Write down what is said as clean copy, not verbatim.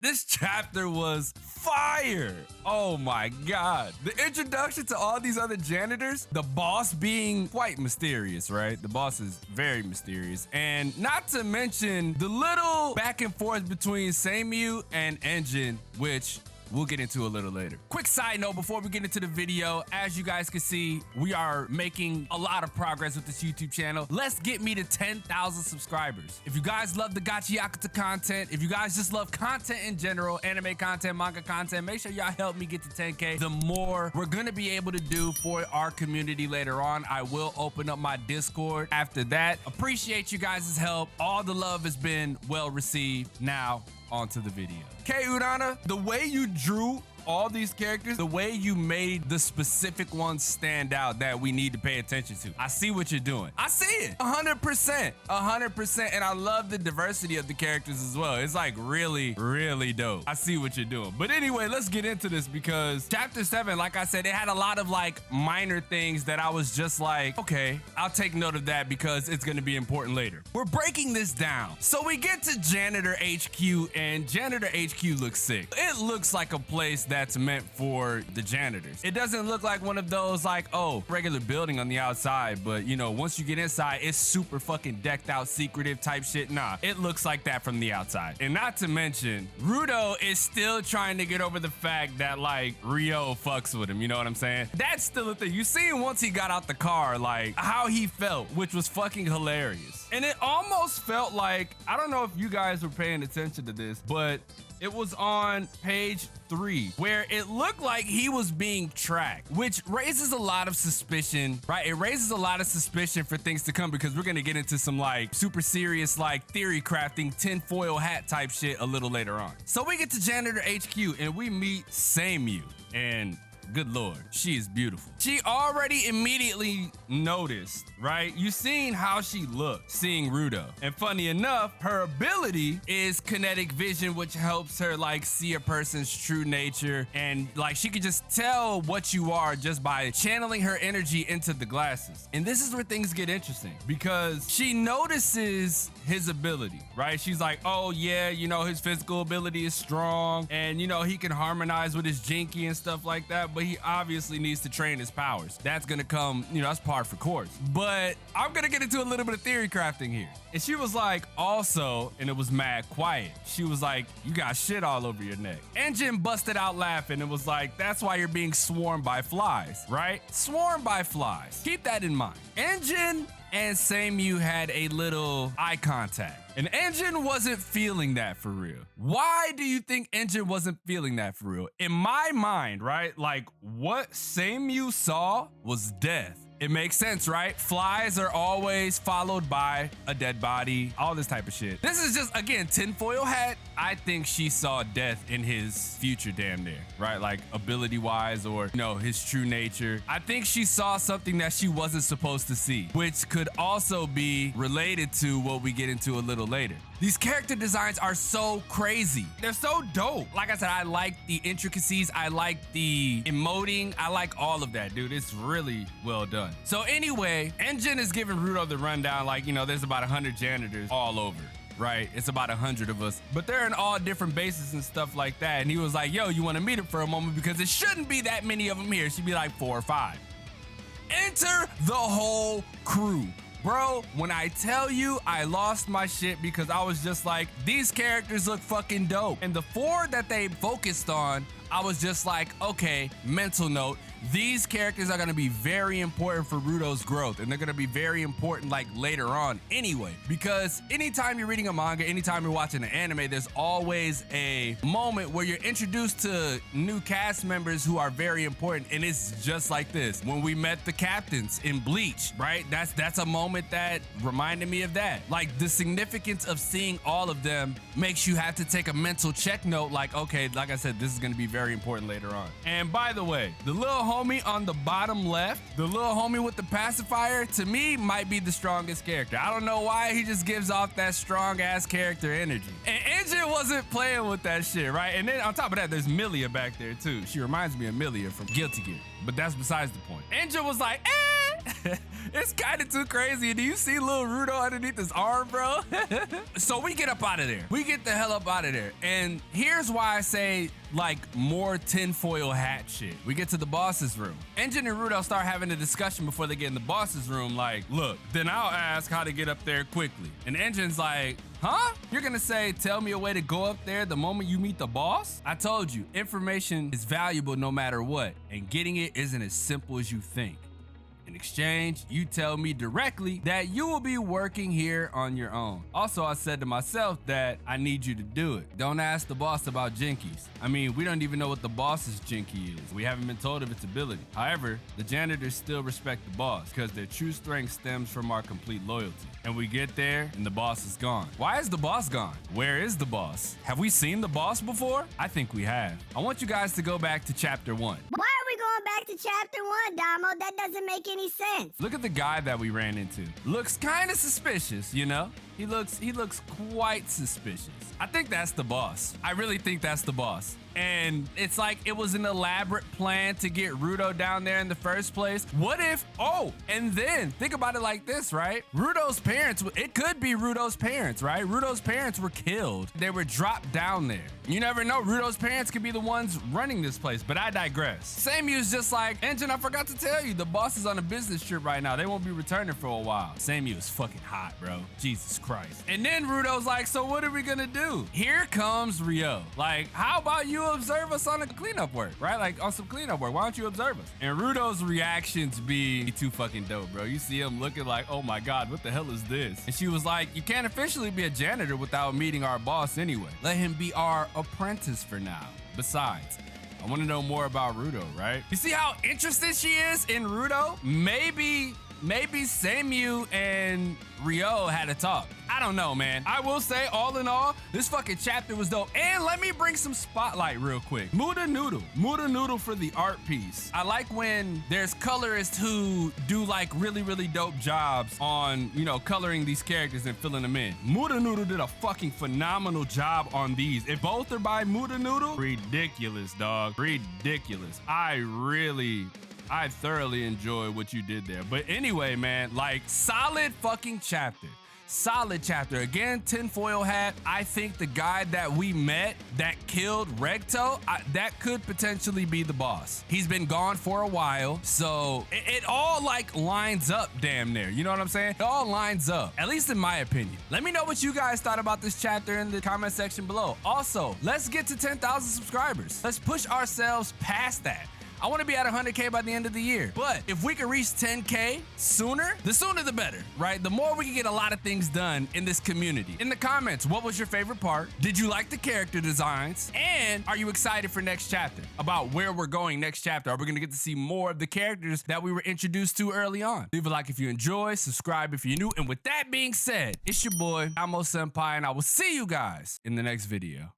This chapter was fire. Oh my God. The introduction to all these other janitors, the boss being quite mysterious, right? The boss is very mysterious. And not to mention the little back and forth between Seimu and Engine, which we'll get into a little later. Quick side note before we get into the video, as you guys can see, we are making a lot of progress with this YouTube channel. Let's get me to 10,000 subscribers. If you guys love the Gachiakuta content, if you guys just love content in general, anime content, manga content, make sure y'all help me get to 10K. The more we're gonna be able to do for our community later on. I will open up my Discord after that. Appreciate you guys' help. All the love has been well received. Now, onto the video. Okay, Urana, the way you drew all these characters, the way you made the specific ones stand out that we need to pay attention to. I see what you're doing. I see it. 100%. 100%. And I love the diversity of the characters as well. It's like really, really dope. I see what you're doing. But anyway, let's get into this because chapter 7, like I said, it had a lot of like minor things that I was just like, okay, I'll take note of that because it's going to be important later. We're breaking this down. So we get to Janitor HQ and Janitor HQ looks sick. It looks like a place that's meant for the janitors. It doesn't look like one of those like, oh, regular building on the outside, but you know, once you get inside, it's super fucking decked out, secretive type shit. Nah, it looks like that from the outside. And not to mention, Rudo is still trying to get over the fact that like Ryo fucks with him, you know what I'm saying? That's still a thing. You seen once he got out the car, like how he felt, which was fucking hilarious. And it almost felt like, I don't know if you guys were paying attention to this, but it was on page 3 where it looked like he was being tracked, which raises a lot of suspicion, right? It raises a lot of suspicion for things to come because we're gonna get into some like super serious like theory crafting, tinfoil hat type shit a little later on. So we get to Janitor HQ and we meet Seimu, and good Lord, she is beautiful. She already immediately noticed, right? You seen how she looked seeing Rudo. And funny enough, her ability is kinetic vision, which helps her like see a person's true nature. And like she could just tell what you are just by channeling her energy into the glasses. And this is where things get interesting because she notices his ability, right? She's like, oh yeah, you know, his physical ability is strong and you know, he can harmonize with his Jinky and stuff like that, but he obviously needs to train his powers. That's gonna come, you know, that's par for course. But I'm gonna get into a little bit of theory crafting here. And she was like, also, and it was mad quiet, she was like, you got shit all over your neck. Engine busted out laughing and was like, that's why you're being swarmed by flies, right? Swarmed by flies. Keep that in mind. Engine and Seimu had a little eye contact. And Engine wasn't feeling that for real. Why do you think Engine wasn't feeling that for real? In my mind, right? Like what Seimu saw was death. It makes sense, right? Flies are always followed by a dead body, all this type of shit. This is just, again, tinfoil hat. I think she saw death in his future damn near, right? Like ability-wise or, you know, his true nature. I think she saw something that she wasn't supposed to see, which could also be related to what we get into a little later. These character designs are so crazy. They're so dope. Like I said, I like the intricacies. I like the emoting. I like all of that, dude. It's really well done. So anyway, Engine is giving Rudo the rundown like, you know, there's about 100 janitors all over, right? It's about 100 of us, but they're in all different bases and stuff like that. And he was like, yo, you want to meet him for a moment because it shouldn't be that many of them here. It should be like 4 or 5. Enter the whole crew. Bro, when I tell you I lost my shit because I was just like, these characters look fucking dope. And the 4 that they focused on, I was just like, okay, mental note, these characters are gonna be very important for Rudo's growth, and they're gonna be very important like later on anyway, because anytime you're reading a manga, anytime you're watching an anime, there's always a moment where you're introduced to new cast members who are very important, and it's just like this. When we met the captains in Bleach, right? That's a moment that reminded me of that. Like the significance of seeing all of them makes you have to take a mental check note like, okay, like I said, this is gonna be very important later on. And by the way, the little homie on the bottom left, the little homie with the pacifier, to me might be the strongest character. I don't know why, he just gives off that strong ass character energy. And Engine wasn't playing with that shit, right? And then on top of that, there's Milia back there too. She reminds me of Milia from Guilty Gear, but that's besides the point. Engine was like, It's kind of too crazy. Do you see little Rudo underneath his arm, bro? So we get up out of there. We get the hell up out of there. And here's why I say, like, more tinfoil hat shit. We get to the boss's room. Engine and Rudo start having a discussion before they get in the boss's room, like, look, then I'll ask how to get up there quickly. And Engine's like, huh? You're gonna say, tell me a way to go up there the moment you meet the boss? I told you, information is valuable no matter what, and getting it isn't as simple as you think. In exchange, you tell me directly that you will be working here on your own. Also, I said to myself that I need you to do it. Don't ask the boss about Jinkies. I mean, we don't even know what the boss's Jinky is. We haven't been told of its ability. However, the janitors still respect the boss because their true strength stems from our complete loyalty. And we get there and the boss is gone. Why is the boss gone? Where is the boss? Have we seen the boss before? I think we have. I want you guys to go back to chapter 1. Why are we going back to chapter 1, Damo? That doesn't make any sense. Look at the guy that we ran into. Looks kind of suspicious, you know? He looks quite suspicious. I think that's the boss. I really think that's the boss. And it's like it was an elaborate plan to get Rudo down there in the first place. What if, and then think about it like this, right? Rudo's parents, it could be Rudo's parents, right? Rudo's parents were killed. They were dropped down there. You never know, Rudo's parents could be the ones running this place, but I digress. Samu's just like, Engine, I forgot to tell you, the boss is on a business trip right now. They won't be returning for a while. Samu is fucking hot, bro. Jesus Christ. And then Rudo's like, so what are we gonna do? Here comes Rio. Like, how about you observe us on the cleanup work, right? Like on some cleanup work. Why don't you observe us? And Rudo's reactions be too fucking dope, bro. You see him looking like, oh my God, what the hell is this? And she was like, you can't officially be a janitor without meeting our boss anyway. Let him be our apprentice for now. Besides, I want to know more about Rudo, right? You see how interested she is in Rudo? Maybe Samu and Rio had a talk. I don't know, man. I will say, all in all, this fucking chapter was dope. And let me bring some spotlight real quick. Muda Noodle for the art piece. I like when there's colorists who do like really, really dope jobs on, you know, coloring these characters and filling them in. Muda Noodle did a fucking phenomenal job on these. If both are by Muda Noodle, ridiculous, dog. Ridiculous. I thoroughly enjoy what you did there. But anyway, man, like, solid fucking chapter. Solid chapter. Again, tinfoil hat. I think the guy that we met that killed Recto, that could potentially be the boss. He's been gone for a while, so it all like lines up damn near. You know what I'm saying? It all lines up, at least in my opinion. Let me know what you guys thought about this chapter in the comment section below. Also, let's get to 10,000 subscribers. Let's push ourselves past that. I want to be at 100K by the end of the year. But if we can reach 10K sooner, the sooner the better, right? The more we can get a lot of things done in this community. In the comments, what was your favorite part? Did you like the character designs? And are you excited for next chapter? About where we're going next chapter? Are we going to get to see more of the characters that we were introduced to early on? Leave a like if you enjoy, subscribe if you're new. And with that being said, it's your boy, xDomoSenpaix, and I will see you guys in the next video.